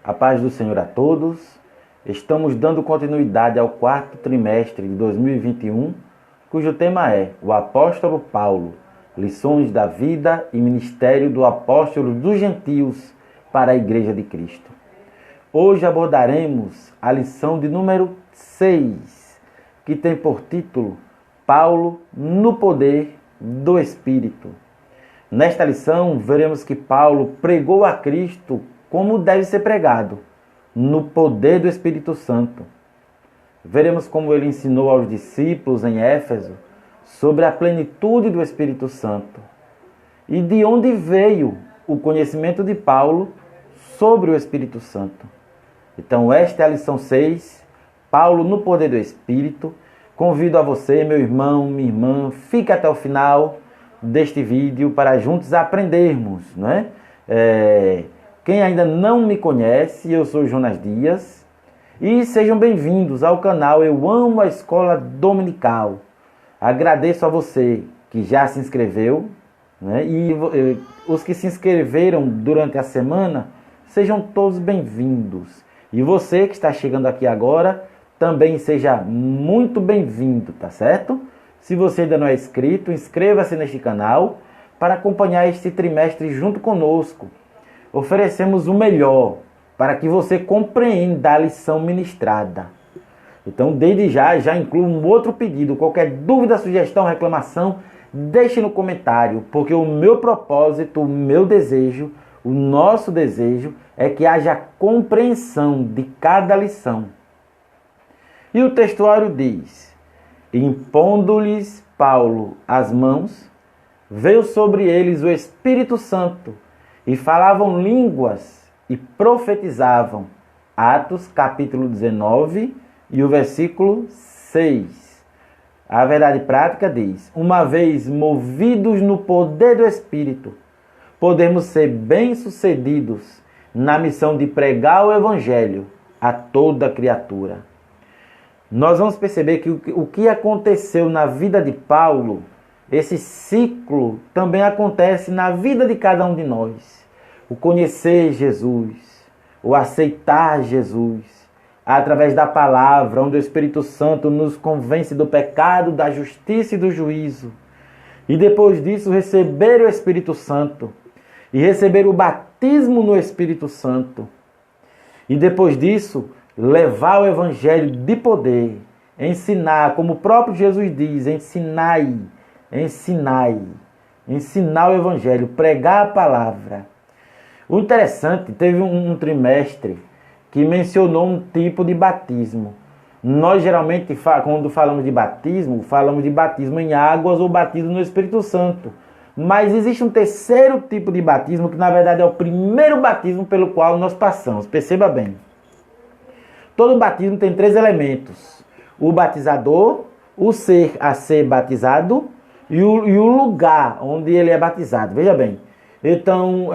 A paz do Senhor a todos. Estamos dando continuidade ao quarto trimestre de 2021, cujo tema é o Apóstolo Paulo, lições da vida e ministério do apóstolo dos gentios para a Igreja de Cristo. Hoje abordaremos a lição de número 6, que tem por título Paulo no poder do Espírito. Nesta lição, veremos que Paulo pregou a Cristo como deve ser pregado, no poder do Espírito Santo. Veremos como ele ensinou aos discípulos em Éfeso sobre a plenitude do Espírito Santo e de onde veio o conhecimento de Paulo sobre o Espírito Santo. Então, esta é a lição 6, Paulo no poder do Espírito. Convido a você, meu irmão, minha irmã, fique até o final deste vídeo para juntos aprendermos, não é? Quem ainda não me conhece, eu sou Jonas Dias e sejam bem-vindos ao canal Eu Amo a Escola Dominical. Agradeço a você que já se inscreveu, né? E os que se inscreveram durante a semana, sejam todos bem-vindos. E você que está chegando aqui agora, também seja muito bem-vindo, tá certo? Se você ainda não é inscrito, inscreva-se neste canal para acompanhar este trimestre junto conosco. Oferecemos o melhor para que você compreenda a lição ministrada. Então, desde já incluo um outro pedido. Qualquer dúvida, sugestão, reclamação, deixe no comentário, porque o meu propósito, o meu desejo, o nosso desejo é que haja compreensão de cada lição. E o textuário diz: impondo-lhes Paulo as mãos, veio sobre eles o Espírito Santo, e falavam línguas e profetizavam. Atos capítulo 19 e o versículo 6. A verdade prática diz: uma vez movidos no poder do Espírito, podemos ser bem-sucedidos na missão de pregar o Evangelho a toda criatura. Nós vamos perceber que o que aconteceu na vida de Paulo, esse ciclo também acontece na vida de cada um de nós. O conhecer Jesus, o aceitar Jesus, através da palavra, onde o Espírito Santo nos convence do pecado, da justiça e do juízo. E depois disso, receber o Espírito Santo e receber o batismo no Espírito Santo. E depois disso, levar o Evangelho de poder, ensinar, como o próprio Jesus diz, ensinar o Evangelho, pregar a palavra. O interessante, teve um trimestre que mencionou um tipo de batismo. Nós geralmente, quando falamos de batismo em águas ou batismo no Espírito Santo. Mas existe um terceiro tipo de batismo, que na verdade é o primeiro batismo pelo qual nós passamos. Perceba bem. Todo batismo tem 3 elementos: o batizador, o ser a ser batizado e o lugar onde ele é batizado. Veja bem. Então,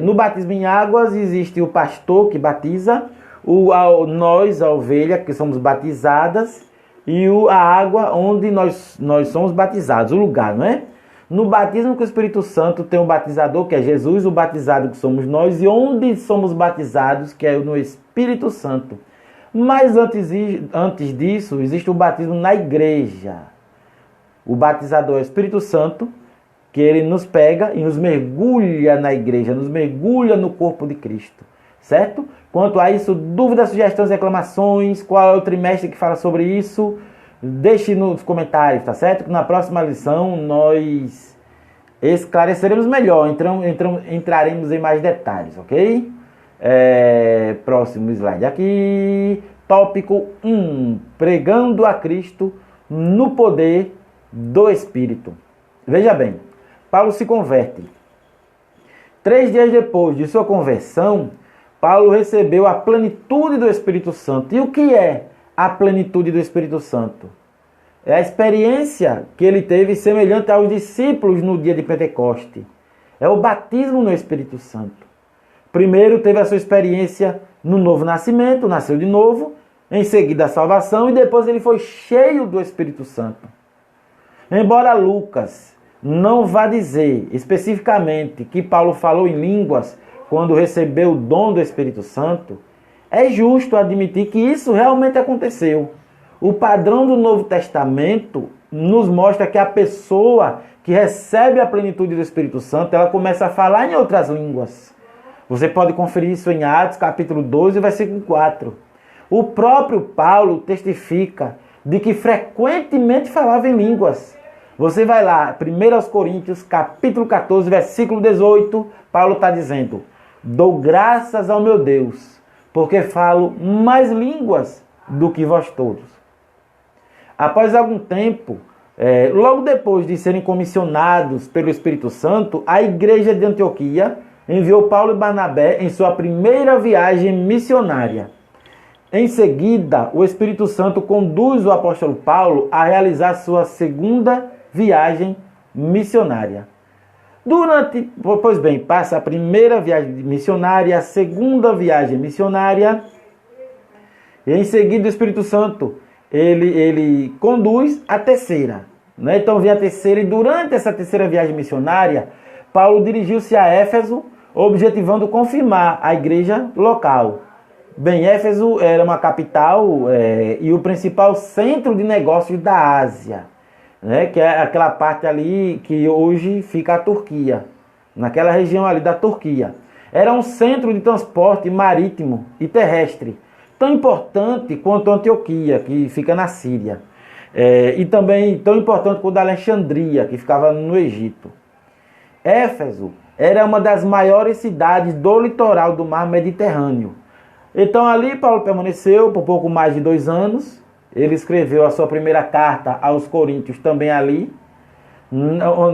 no batismo em águas existe o pastor que batiza, nós, a ovelha, que somos batizadas, e a água onde nós somos batizados, o lugar, não é? No batismo com o Espírito Santo tem o batizador, que é Jesus, o batizado que somos nós, e onde somos batizados, que é no Espírito Santo. Mas antes disso, existe o batismo na igreja. O batizador é o Espírito Santo, que ele nos pega e nos mergulha na igreja, nos mergulha no corpo de Cristo, certo? Quanto a isso, dúvidas, sugestões, reclamações, qual é o trimestre que fala sobre isso, deixe nos comentários, tá certo? Que na próxima lição nós esclareceremos melhor, entraremos em mais detalhes, ok? Próximo slide aqui, tópico 1, pregando a Cristo no poder do Espírito. Veja bem, Paulo se converte. 3 dias depois de sua conversão, Paulo recebeu a plenitude do Espírito Santo. E o que é a plenitude do Espírito Santo? É a experiência que ele teve semelhante aos discípulos no dia de Pentecoste. É o batismo no Espírito Santo. Primeiro teve a sua experiência no novo nascimento, nasceu de novo, em seguida a salvação, e depois ele foi cheio do Espírito Santo. Embora Lucas não vá dizer especificamente que Paulo falou em línguas, quando recebeu o dom do Espírito Santo, é justo admitir que isso realmente aconteceu. O padrão do Novo Testamento nos mostra que a pessoa que recebe a plenitude do Espírito Santo, ela começa a falar em outras línguas. Você pode conferir isso em Atos, capítulo 12, versículo 4. O próprio Paulo testifica de que frequentemente falava em línguas. Você vai lá, 1 Coríntios, capítulo 14, versículo 18, Paulo está dizendo: dou graças ao meu Deus, porque falo mais línguas do que vós todos. Após algum tempo, logo depois de serem comissionados pelo Espírito Santo, a igreja de Antioquia enviou Paulo e Barnabé em sua primeira viagem missionária. Em seguida, o Espírito Santo conduz o apóstolo Paulo a realizar sua segunda viagem missionária. Pois bem, passa a primeira viagem missionária, a segunda viagem missionária, e em seguida o Espírito Santo ele conduz a terceira. Né? Então vem a terceira, e durante essa terceira viagem missionária, Paulo dirigiu-se a Éfeso, objetivando confirmar a igreja local. Bem, Éfeso era uma capital e o principal centro de negócios da Ásia, né? Que é aquela parte ali que hoje fica a Turquia, naquela região ali da Turquia. Era um centro de transporte marítimo e terrestre, tão importante quanto Antioquia, que fica na Síria, e também tão importante quanto Alexandria, que ficava no Egito. Éfeso era uma das maiores cidades do litoral do mar Mediterrâneo. Então ali Paulo permaneceu por pouco mais de 2 anos. Ele escreveu a sua primeira carta aos Coríntios também ali.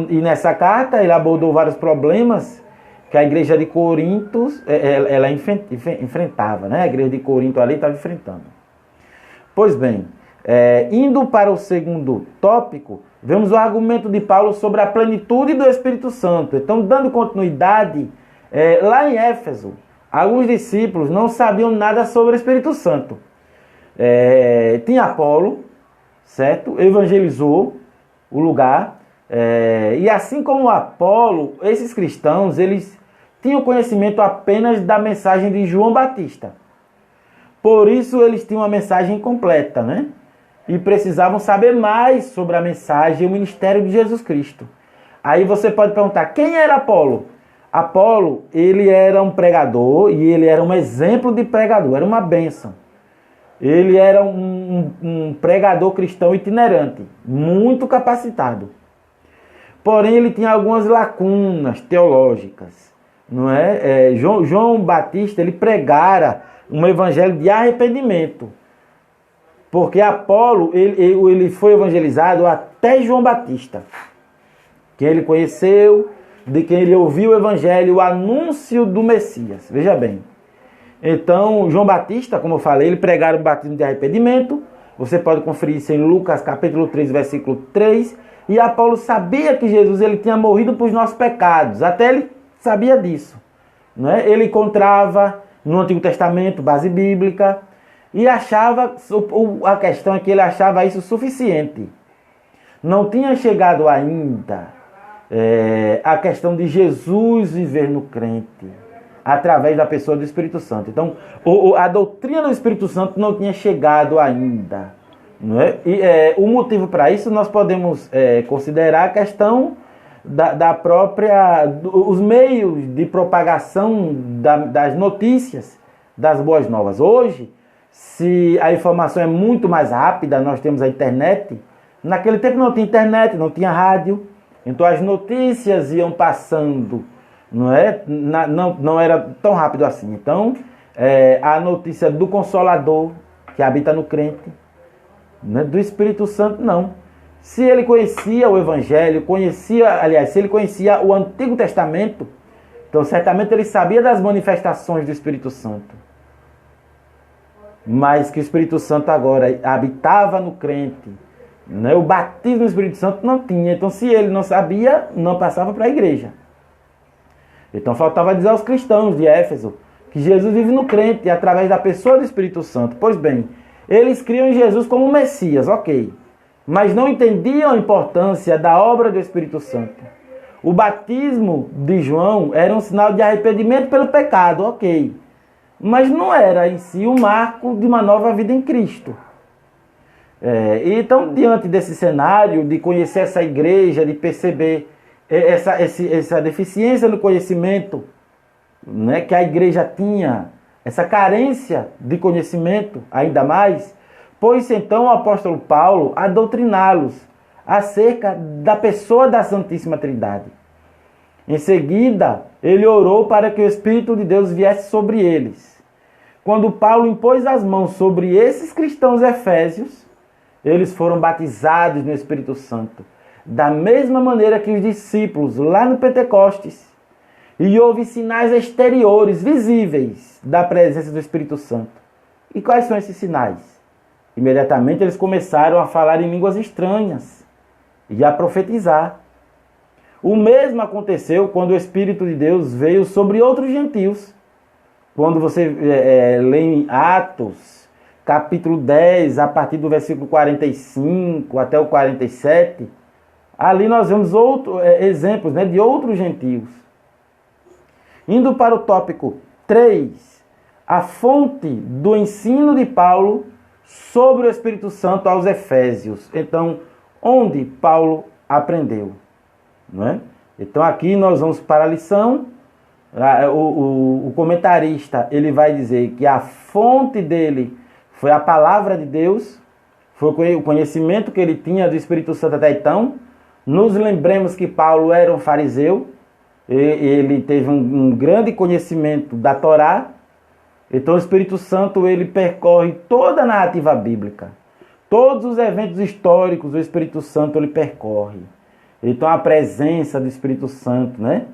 E nessa carta ele abordou vários problemas que a igreja de Corinto ela enfrentava. Né? A igreja de Corinto ali estava enfrentando. Pois bem, indo para o segundo tópico, vemos o argumento de Paulo sobre a plenitude do Espírito Santo. Então, dando continuidade, lá em Éfeso, alguns discípulos não sabiam nada sobre o Espírito Santo. Tinha Apolo, certo? Evangelizou o lugar. E assim como Apolo, esses cristãos, eles tinham conhecimento apenas da mensagem de João Batista. Por isso, eles tinham uma mensagem incompleta, né? E precisavam saber mais sobre a mensagem e o ministério de Jesus Cristo. Aí você pode perguntar, quem era Apolo? Apolo, ele era um pregador e ele era um exemplo de pregador, era uma bênção. Ele era um pregador cristão itinerante, muito capacitado. Porém, ele tinha algumas lacunas teológicas, não é? João Batista, ele pregara um evangelho de arrependimento. Porque Apolo, ele foi evangelizado até João Batista, quem ele conheceu, de quem ele ouviu o evangelho, o anúncio do Messias. Veja bem. Então, João Batista, como eu falei, ele pregara o batismo de arrependimento. Você pode conferir isso em Lucas, capítulo 3, versículo 3. E Apolo sabia que Jesus ele tinha morrido por nossos pecados. Até ele sabia disso. Não é? Ele encontrava no Antigo Testamento base bíblica e achava, a questão é que ele achava isso suficiente. Não tinha chegado ainda a questão de Jesus viver no crente através da pessoa do Espírito Santo. Então, a doutrina do Espírito Santo não tinha chegado ainda. Não é? E o motivo para isso nós podemos considerar a questão da própria, os meios de propagação das notícias, das boas novas. Hoje, se a informação é muito mais rápida, nós temos a internet. Naquele tempo não tinha internet, não tinha rádio. Então as notícias iam passando, não é? Não era tão rápido assim. Então, a notícia do Consolador, que habita no crente, né? Do Espírito Santo, não. Se ele conhecia o Evangelho, se ele conhecia o Antigo Testamento, então certamente ele sabia das manifestações do Espírito Santo. Mas que o Espírito Santo agora habitava no crente, né? O batismo do Espírito Santo não tinha. Então, se ele não sabia, não passava para a igreja. Então, faltava dizer aos cristãos de Éfeso que Jesus vive no crente através da pessoa do Espírito Santo. Pois bem, eles criam em Jesus como Messias, ok. Mas não entendiam a importância da obra do Espírito Santo. O batismo de João era um sinal de arrependimento pelo pecado, ok. Mas não era em si o marco de uma nova vida em Cristo. Então, diante desse cenário, de conhecer essa igreja, de perceber essa deficiência no conhecimento, né, que a igreja tinha, essa carência de conhecimento ainda mais, pôs então o apóstolo Paulo a doutriná-los acerca da pessoa da Santíssima Trindade. Em seguida, ele orou para que o Espírito de Deus viesse sobre eles. Quando Paulo impôs as mãos sobre esses cristãos efésios, eles foram batizados no Espírito Santo, da mesma maneira que os discípulos lá no Pentecostes. E houve sinais exteriores, visíveis, da presença do Espírito Santo. E quais são esses sinais? Imediatamente eles começaram a falar em línguas estranhas e a profetizar. O mesmo aconteceu quando o Espírito de Deus veio sobre outros gentios. Quando você lê em Atos, capítulo 10, a partir do versículo 45 até o 47, ali nós vemos exemplos, né, de outros gentios. Indo para o tópico 3, a fonte do ensino de Paulo sobre o Espírito Santo aos Efésios. Então, onde Paulo aprendeu? Não é? Então, aqui nós vamos para a lição. O comentarista ele vai dizer que a fonte dele foi a palavra de Deus, foi o conhecimento que ele tinha do Espírito Santo até então. Nos lembremos que Paulo era um fariseu, ele teve um grande conhecimento da Torá. Então o Espírito Santo ele percorre toda a narrativa bíblica, todos os eventos históricos o Espírito Santo ele percorre. Então a presença do Espírito Santo, né?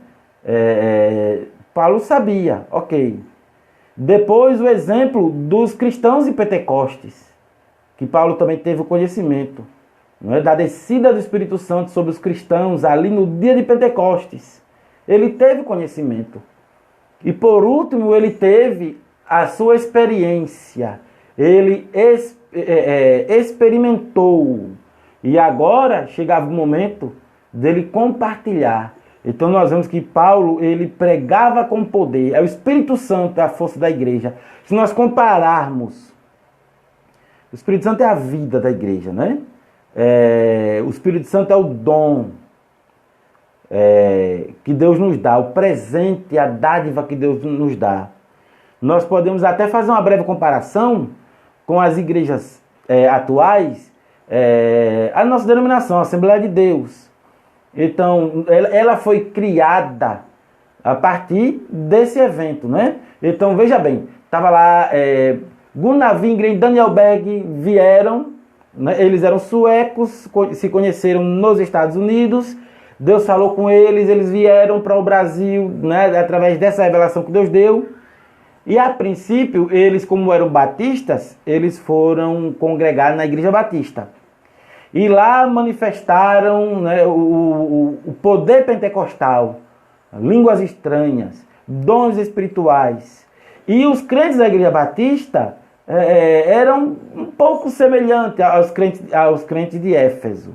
Paulo sabia, ok. Depois o exemplo dos cristãos de Pentecostes, que Paulo também teve o conhecimento, não é? Da descida do Espírito Santo sobre os cristãos ali no dia de Pentecostes. Ele teve conhecimento. E por último ele teve a sua experiência. Ele experimentou. E agora chegava o momento dele compartilhar. Então nós vemos que Paulo, ele pregava com poder. É o Espírito Santo, é a força da igreja. Se nós compararmos, o Espírito Santo é a vida da igreja, né? O Espírito Santo é o dom que Deus nos dá, o presente, a dádiva que Deus nos dá. Nós podemos até fazer uma breve comparação com as igrejas atuais, a nossa denominação, a Assembleia de Deus. Então, ela foi criada a partir desse evento, né? Então, veja bem, estava lá Gunnar Wingren e Daniel Berg vieram, né? Eles eram suecos, se conheceram nos Estados Unidos, Deus falou com eles, eles vieram para o Brasil, né? Através dessa revelação que Deus deu. E a princípio, eles, como eram batistas, eles foram congregar na Igreja Batista. E lá manifestaram, né, o poder pentecostal, línguas estranhas, dons espirituais. E os crentes da Igreja Batista eram um pouco semelhantes aos crentes de Éfeso,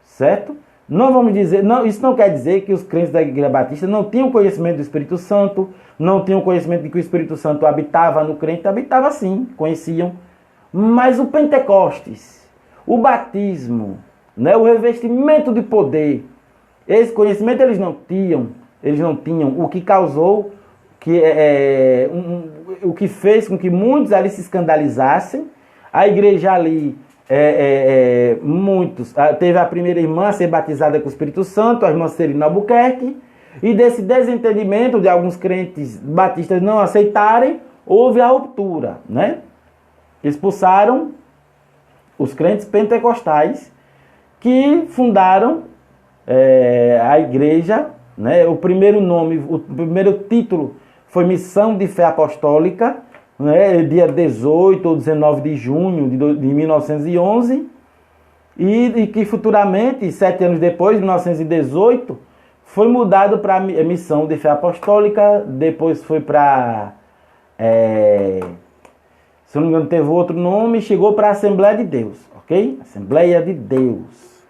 certo? Não vamos dizer, não, isso não quer dizer que os crentes da Igreja Batista não tinham conhecimento do Espírito Santo, não tinham conhecimento de que o Espírito Santo habitava no crente, habitava sim, conheciam. Mas o Pentecostes, o batismo, né, o revestimento de poder, esse conhecimento eles não tinham, o que causou, o que fez com que muitos ali se escandalizassem. A igreja ali, muitos, teve a primeira irmã a ser batizada com o Espírito Santo, a irmã Celina Albuquerque, e desse desentendimento de alguns crentes batistas não aceitarem, houve a ruptura, né? Expulsaram os crentes pentecostais que fundaram a igreja, né? O primeiro título foi Missão de Fé Apostólica, né? Dia 18 ou 19 de junho de 1911, e que futuramente, 7 anos depois, em 1918, foi mudado para a Missão de Fé Apostólica, depois foi para, se eu não me engano, teve outro nome, chegou para a Assembleia de Deus, ok? Assembleia de Deus.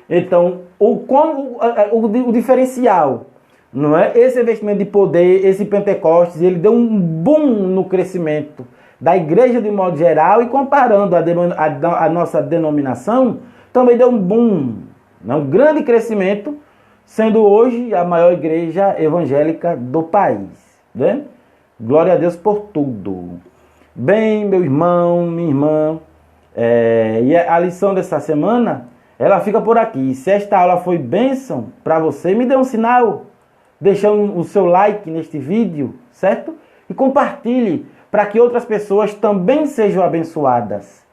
Então, o diferencial, não é? Esse investimento de poder, esse Pentecostes, ele deu um boom no crescimento da igreja de modo geral, e comparando a nossa denominação, também deu um boom, um grande crescimento, sendo hoje a maior igreja evangélica do país. Né? Glória a Deus por tudo. Bem, meu irmão, minha irmã, e a lição dessa semana, ela fica por aqui. Se esta aula foi bênção para você, me dê um sinal, deixando o seu like neste vídeo, certo? E compartilhe, para que outras pessoas também sejam abençoadas.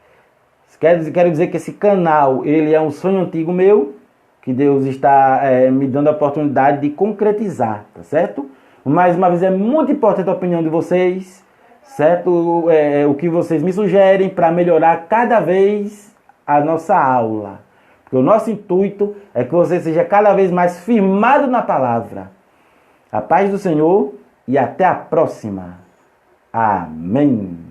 Quero dizer que esse canal, ele é um sonho antigo meu, que Deus está me dando a oportunidade de concretizar, tá certo? Mais uma vez, é muito importante a opinião de vocês, certo? O que vocês me sugerem para melhorar cada vez a nossa aula. Porque o nosso intuito é que você seja cada vez mais firmado na palavra. A paz do Senhor e até a próxima. Amém.